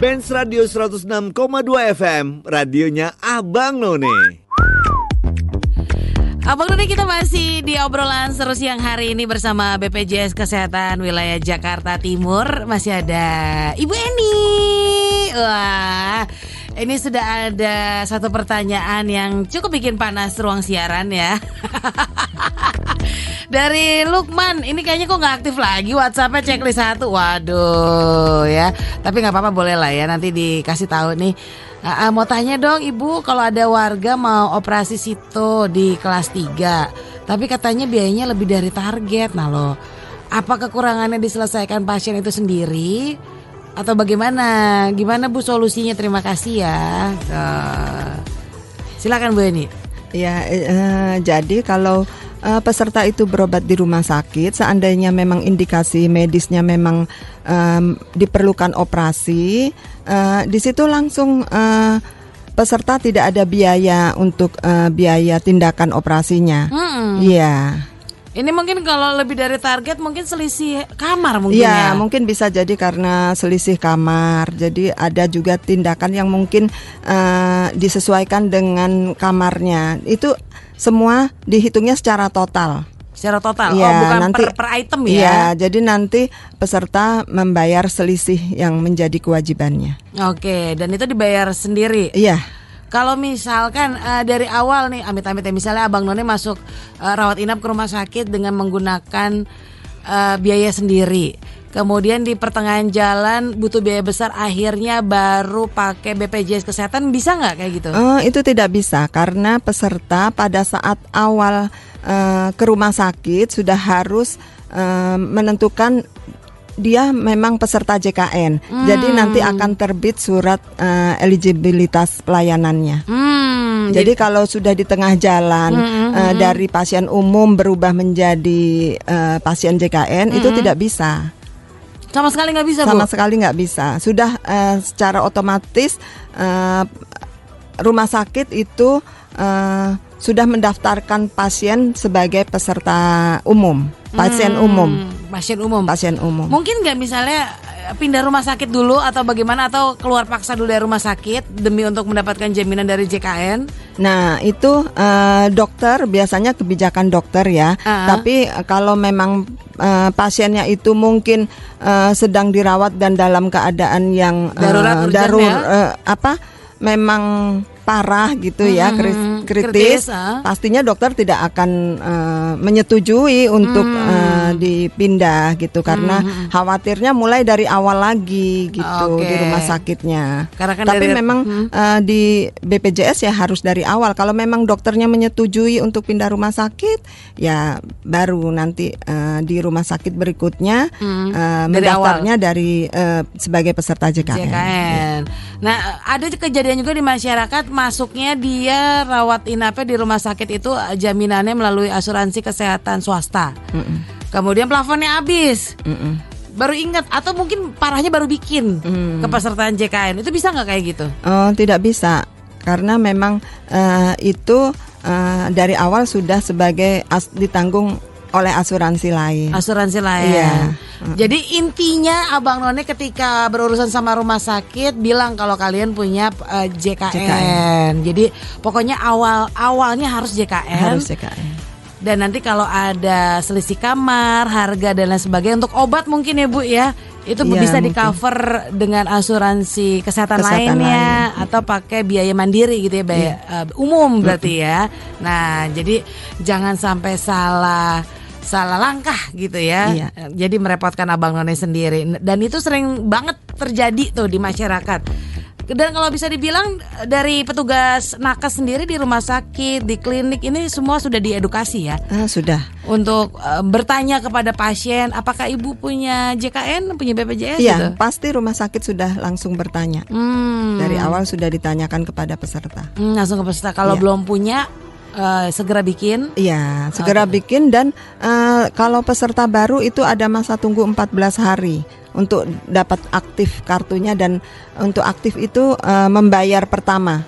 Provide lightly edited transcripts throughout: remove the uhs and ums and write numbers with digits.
Benz Radio 106,2 FM, radionya Abang None. Abang None, kita masih di obrolan seru siang hari ini bersama BPJS Kesehatan Wilayah Jakarta Timur. Masih ada Ibu Eni. Wah, ini sudah ada satu pertanyaan yang cukup bikin panas ruang siaran ya. Dari Lukman, ini kayaknya kok gak aktif lagi WhatsApp-nya, checklist 1. Waduh ya. Tapi gak apa-apa, boleh lah ya, nanti dikasih tahu nih. Mau tanya dong Ibu, kalau ada warga mau operasi sito di kelas 3, tapi katanya biayanya lebih dari target. Nah loh, apa kekurangannya diselesaikan pasien itu sendiri atau bagaimana? Gimana Bu solusinya? Terima kasih ya. Silakan Bu Eni. Ya, jadi kalau peserta itu berobat di rumah sakit, seandainya memang indikasi medisnya memang diperlukan operasi, di situ langsung peserta tidak ada biaya untuk biaya tindakan operasinya. Iya. Ini mungkin kalau lebih dari target mungkin selisih kamar mungkin ya. Ya. Mungkin bisa jadi karena selisih kamar. Jadi ada juga tindakan yang mungkin disesuaikan dengan kamarnya. Itu semua dihitungnya secara total. Secara total, ya, bukan nanti, per item ya. Iya, jadi nanti peserta membayar selisih yang menjadi kewajibannya. Oke, dan itu dibayar sendiri. Iya. Kalau misalkan dari awal nih, amit-amit ya, misalnya Abang None masuk rawat inap ke rumah sakit dengan menggunakan biaya sendiri, kemudian di pertengahan jalan butuh biaya besar, akhirnya baru pakai BPJS Kesehatan, bisa nggak kayak gitu? Itu tidak bisa, karena peserta pada saat awal ke rumah sakit sudah harus menentukan dia memang peserta JKN. Jadi nanti akan terbit surat eligibilitas pelayanannya. Jadi kalau sudah di tengah jalan dari pasien umum berubah menjadi pasien JKN, itu tidak bisa. Sama sekali nggak bisa, Bu? Sama sekali nggak bisa. Sudah secara otomatis rumah sakit itu sudah mendaftarkan pasien sebagai peserta umum, pasien umum. Pasien umum. Mungkin nggak misalnya pindah rumah sakit dulu atau bagaimana, atau keluar paksa dulu dari rumah sakit demi untuk mendapatkan jaminan dari JKN? Nah itu dokter, biasanya kebijakan dokter ya. Tapi kalau memang pasiennya itu mungkin sedang dirawat dan dalam keadaan yang memang parah gitu ya, kritis, pastinya dokter tidak akan menyetujui untuk dipindah gitu, karena khawatirnya mulai dari awal lagi gitu di rumah sakitnya. Kan tapi memang di BPJS ya harus dari awal. Kalau memang dokternya menyetujui untuk pindah rumah sakit, ya baru nanti di rumah sakit berikutnya mendaftarnya dari sebagai peserta JKN. Ya. Nah, ada kejadian juga di masyarakat, masuknya dia rawat inapnya di rumah sakit itu jaminannya melalui asuransi kesehatan swasta. Kemudian plafonnya habis. Baru ingat, atau mungkin parahnya baru bikin kepesertaan JKN. Itu bisa nggak kayak gitu? Tidak bisa, karena memang itu dari awal sudah sebagai ditanggung oleh asuransi lain. Iya. Jadi intinya Abang None ketika berurusan sama rumah sakit bilang kalau kalian punya JKN. Jadi pokoknya awalnya harus JKN. Dan nanti kalau ada selisih kamar, harga dan lain sebagainya, untuk obat mungkin ya Bu ya, itu bisa di cover dengan asuransi kesehatan lainnya atau pakai biaya mandiri gitu ya, biaya umum berarti ya. Nah, jadi jangan sampai salah langkah gitu ya. Jadi merepotkan Abang None sendiri. Dan itu sering banget terjadi tuh di masyarakat. Dan kalau bisa dibilang dari petugas nakes sendiri di rumah sakit, di klinik ini semua sudah diedukasi ya? Sudah. Untuk bertanya kepada pasien, apakah ibu punya JKN, punya BPJS? Iya, gitu? pasti rumah sakit sudah langsung bertanya. Dari awal sudah ditanyakan kepada peserta. Langsung ke peserta. Kalau belum punya, segera bikin. Iya, segera bikin. Dan kalau peserta baru itu ada masa tunggu 14 hari untuk dapat aktif kartunya. Dan untuk aktif itu membayar pertama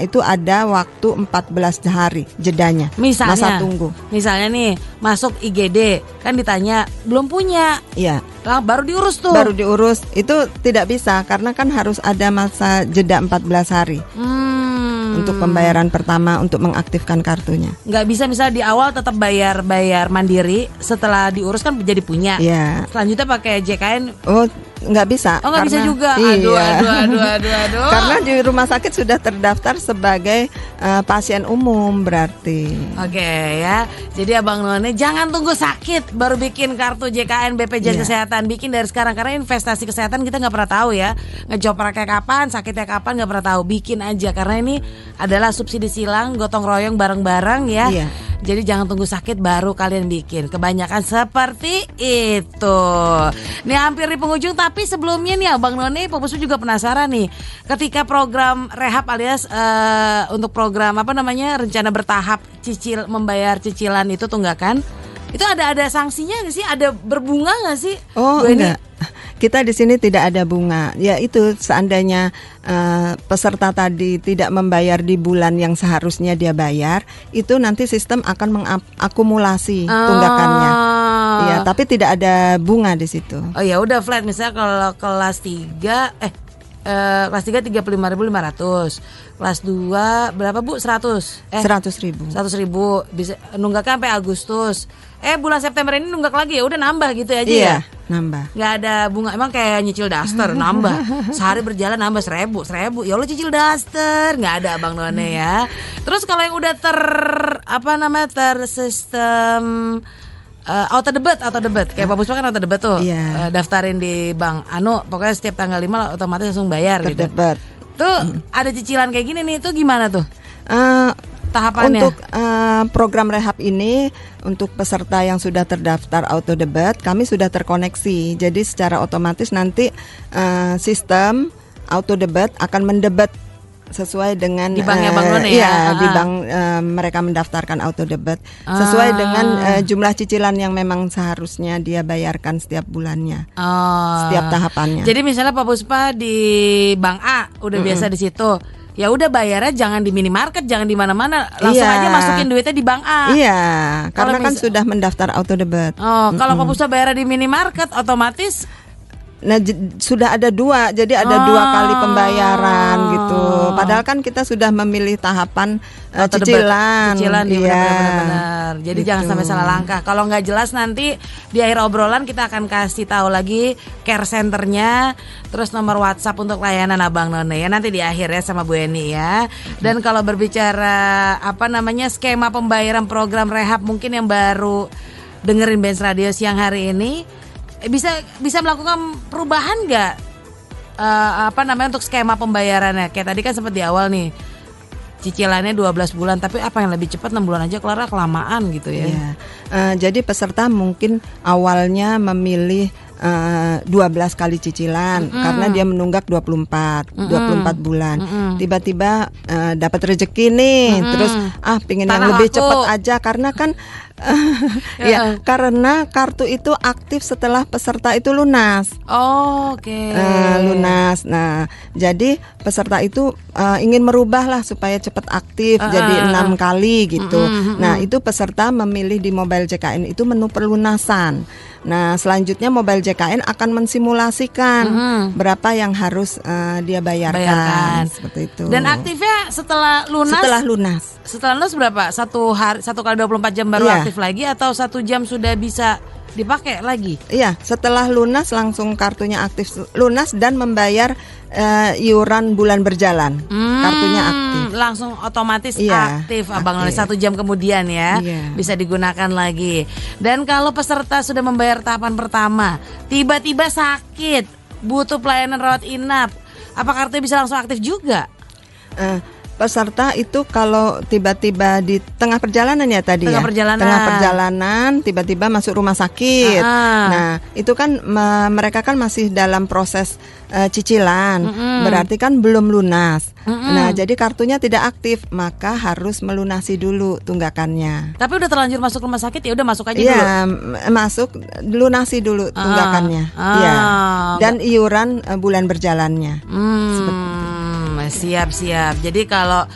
itu ada waktu 14 hari jedanya, masa tunggu. Misalnya nih masuk IGD kan ditanya belum punya, Iya. baru diurus tuh. Baru diurus itu tidak bisa karena kan harus ada masa jeda 14 hari. Untuk pembayaran pertama untuk mengaktifkan kartunya. Nggak bisa misalnya di awal tetap bayar mandiri, setelah diurus kan jadi punya. Iya. Selanjutnya pakai JKN. Oh, nggak bisa. Oh, nggak bisa juga. Iya. Aduh. Karena di rumah sakit sudah terdaftar sebagai pasien umum berarti. Oke ya. Jadi Abang None jangan tunggu sakit baru bikin kartu JKN BPJS Iya. Kesehatan. Bikin dari sekarang karena investasi kesehatan kita nggak pernah tahu ya. Ngejopraknya kapan, sakitnya kapan nggak pernah tahu. Bikin aja karena ini adalah subsidi silang, gotong royong bareng-bareng ya. Iya. Jadi jangan tunggu sakit baru kalian bikin. Kebanyakan seperti itu. Nih hampir di penghujung, tapi sebelumnya nih Abang None, Pak Busmu juga penasaran nih. Ketika program rehab alias untuk program apa namanya rencana bertahap membayar cicilan itu tunggakan, itu ada sanksinya nggak sih? Ada berbunga nggak sih? Oh, Bu Eni? enggak. Kita di sini tidak ada bunga. Ya itu seandainya peserta tadi tidak membayar di bulan yang seharusnya dia bayar, itu nanti sistem akan mengakumulasi tunggakannya. Ya, tapi tidak ada bunga di situ. Oh ya udah flat, misalnya kalau kelas 3 kelas 3 35.500, kelas 2 berapa Bu? 100 100.000. 100.000 bisa nunggaknya sampai Agustus. Bulan September ini nunggak lagi ya udah nambah gitu aja Iya, ya. nambah. Nggak ada bunga, emang kayak nyicil daster nambah. Sehari berjalan nambah 1.000. Ya Allah cicil daster, nggak ada Abang None ya. Terus kalau yang udah tersistem auto debit kayak Pak Busma kan auto debit tuh. Iya. Daftarin di bank pokoknya setiap tanggal 5 otomatis langsung bayar gitu. Terdebet. Tuh ada cicilan kayak gini nih, itu gimana tuh tahapannya? Untuk program rehab ini, untuk peserta yang sudah terdaftar auto debit, kami sudah terkoneksi. Jadi secara otomatis nanti sistem auto debit akan mendebet sesuai dengan di banknya Bang None ya. Iya, di bank mereka mendaftarkan auto debit sesuai dengan jumlah cicilan yang memang seharusnya dia bayarkan setiap bulannya. Setiap tahapannya. Jadi misalnya Pak Puspa di Bank A udah biasa di situ. Ya udah bayarnya jangan di minimarket, jangan di mana-mana, langsung aja masukin duitnya di Bank A. Iya, karena kan sudah mendaftar auto debit. Kalau Pak Puspa bayar di minimarket otomatis sudah ada dua, jadi ada 2 kali pembayaran gitu. Padahal kan kita sudah memilih tahapan cicilan benar-benar. Jadi gitu. jangan sampai salah langkah. Kalau nggak jelas nanti di akhir obrolan kita akan kasih tahu lagi care centernya, terus nomor WhatsApp untuk layanan Abang None ya nanti di akhir ya sama Bu Eni ya. Dan kalau berbicara skema pembayaran program rehab, mungkin yang baru dengerin Benz Radio siang hari ini bisa melakukan perubahan nggak untuk skema pembayarannya? Kayak tadi kan sempat di awal nih cicilannya 12 bulan, tapi apa yang lebih cepat 6 bulan aja kelar, kelamaan gitu ya. Iya. Jadi peserta mungkin awalnya memilih 12 kali cicilan karena dia menunggak 24 bulan. Tiba-tiba dapat rezeki nih, terus pengen yang lebih cepat aja karena kan karena kartu itu aktif setelah peserta itu lunas. Oke. Lunas. Nah, jadi peserta itu ingin merubah lah supaya cepat aktif jadi 6 kali gitu. Nah, itu peserta memilih di mobile JKN itu menu perlunasan. Nah, selanjutnya mobile JKN akan mensimulasikan berapa yang harus dia bayarkan. Seperti itu. Dan aktifnya setelah lunas? Setelah lunas berapa? 1 kali 24 jam baru aktif lagi atau 1 jam sudah bisa dipakai lagi? Iya, setelah lunas langsung kartunya aktif lunas dan membayar iuran bulan berjalan. Kartunya aktif. Langsung otomatis aktif Abang None 1 jam kemudian ya. Bisa digunakan lagi. Dan kalau peserta sudah membayar tahapan pertama, tiba-tiba sakit, butuh pelayanan rawat inap, apa kartunya bisa langsung aktif juga? peserta itu kalau tiba-tiba di tengah perjalanan ya tadi Tengah ya. perjalanan. Tengah perjalanan tiba-tiba masuk rumah sakit. Nah, itu kan mereka kan masih dalam proses cicilan. Berarti kan belum lunas. Nah, jadi kartunya tidak aktif, maka harus melunasi dulu tunggakannya. Tapi udah terlanjur masuk rumah sakit ya udah masuk aja Iya, dulu. masuk lunasi dulu tunggakannya. Iya. Dan iuran bulan berjalannya. Siap. Jadi kalau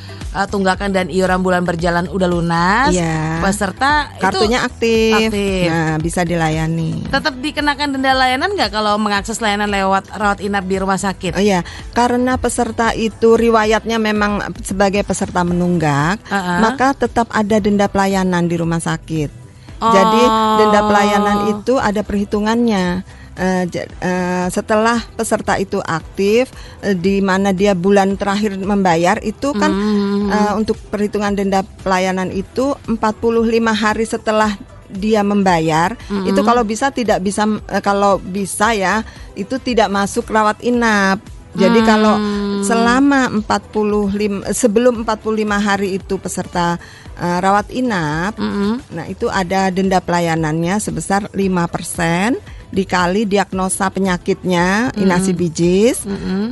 tunggakan dan iuran bulan berjalan udah lunas, peserta kartunya aktif. Nah, bisa dilayani. Tetap dikenakan denda layanan nggak kalau mengakses layanan lewat rawat inap di rumah sakit? Oh iya, karena peserta itu riwayatnya memang sebagai peserta menunggak, maka tetap ada denda pelayanan di rumah sakit. Jadi denda pelayanan itu ada perhitungannya. Setelah peserta itu aktif, di mana dia bulan terakhir membayar itu kan untuk perhitungan denda pelayanan itu 45 hari setelah dia membayar, itu kalau bisa kalau bisa ya itu tidak masuk rawat inap. Jadi kalau selama sebelum 45 hari itu peserta rawat inap, nah itu ada denda pelayanannya sebesar 5% dikali diagnosa penyakitnya, inasi bijis,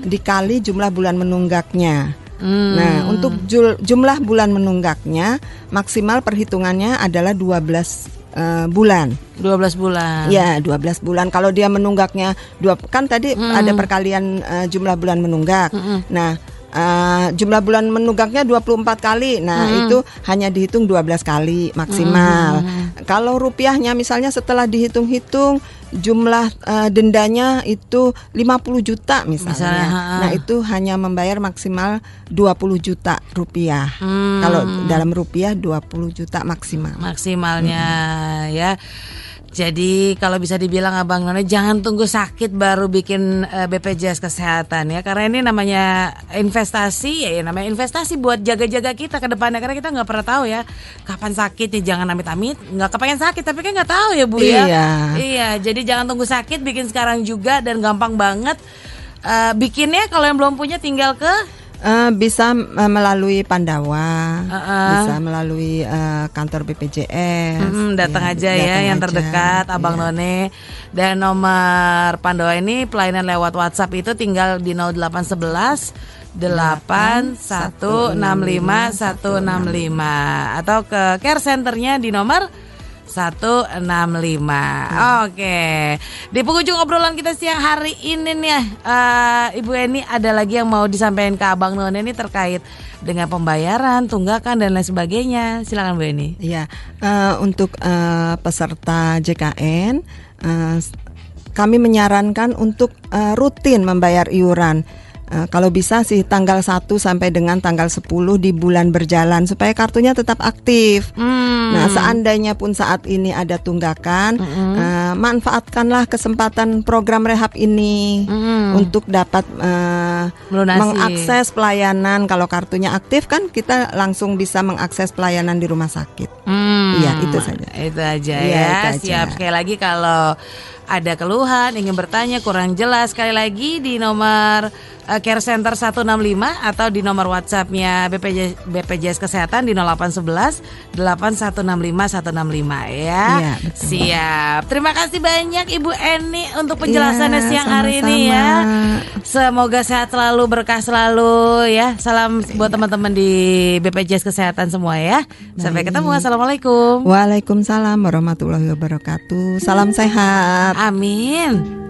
dikali jumlah bulan menunggaknya. Nah, untuk jumlah bulan menunggaknya maksimal perhitungannya adalah 12 bulan. 12 bulan. Ya, 12 bulan. Kalau dia menunggaknya kan tadi ada perkalian jumlah bulan menunggak. Nah, jumlah bulan menunggaknya 24 kali. Nah, itu hanya dihitung 12 kali maksimal. Kalau rupiahnya misalnya setelah dihitung-hitung jumlah dendanya itu 50 juta misalnya. Nah, itu hanya membayar maksimal 20 juta rupiah. Kalau dalam rupiah 20 juta maksimal. Maksimalnya ya. Jadi kalau bisa dibilang Abang None jangan tunggu sakit baru bikin BPJS Kesehatan ya, karena ini namanya investasi ya, namanya investasi buat jaga-jaga kita ke depannya, karena kita nggak pernah tahu ya kapan sakit ya. Jangan amit-amit, nggak kepengen sakit tapi kan nggak tahu ya Bu ya. Iya, jadi jangan tunggu sakit, bikin sekarang juga dan gampang banget bikinnya. Kalau yang belum punya tinggal ke bisa melalui Pandawa, bisa melalui kantor BPJS. Datang aja ya yang terdekat Abang None. Dan nomor Pandawa ini pelayanan lewat WhatsApp itu tinggal di 0811 8165 165 atau ke care centernya di nomor 165. Oke. Di penghujung obrolan kita siang hari ini nih Ibu Eni, ada lagi yang mau disampaikan ke Abang None ini terkait dengan pembayaran, tunggakan dan lain sebagainya. Silakan Bu Eni. Iya, untuk peserta JKN kami menyarankan untuk rutin membayar iuran. Kalau bisa sih tanggal 1 sampai dengan tanggal 10 di bulan berjalan supaya kartunya tetap aktif. Nah, seandainya pun saat ini ada tunggakan, manfaatkanlah kesempatan program rehab ini untuk dapat mengakses pelayanan. Kalau kartunya aktif kan kita langsung bisa mengakses pelayanan di rumah sakit. Iya, itu saja. Itu aja ya. Itu siap aja. Sekali lagi kalau ada keluhan, ingin bertanya kurang jelas, sekali lagi di nomor Care Center 165 atau di nomor WhatsApp-nya BPJS Kesehatan di 0811 8165 165 ya. Iya, betul. Siap. Terima kasih banyak Ibu Eni untuk penjelasannya siang hari ini ya. Semoga sehat selalu, berkah selalu ya. Salam buat teman-teman di BPJS Kesehatan semua ya. Sampai ketemu. Assalamualaikum. Waalaikumsalam warahmatullahi wabarakatuh. Salam sehat. Amin.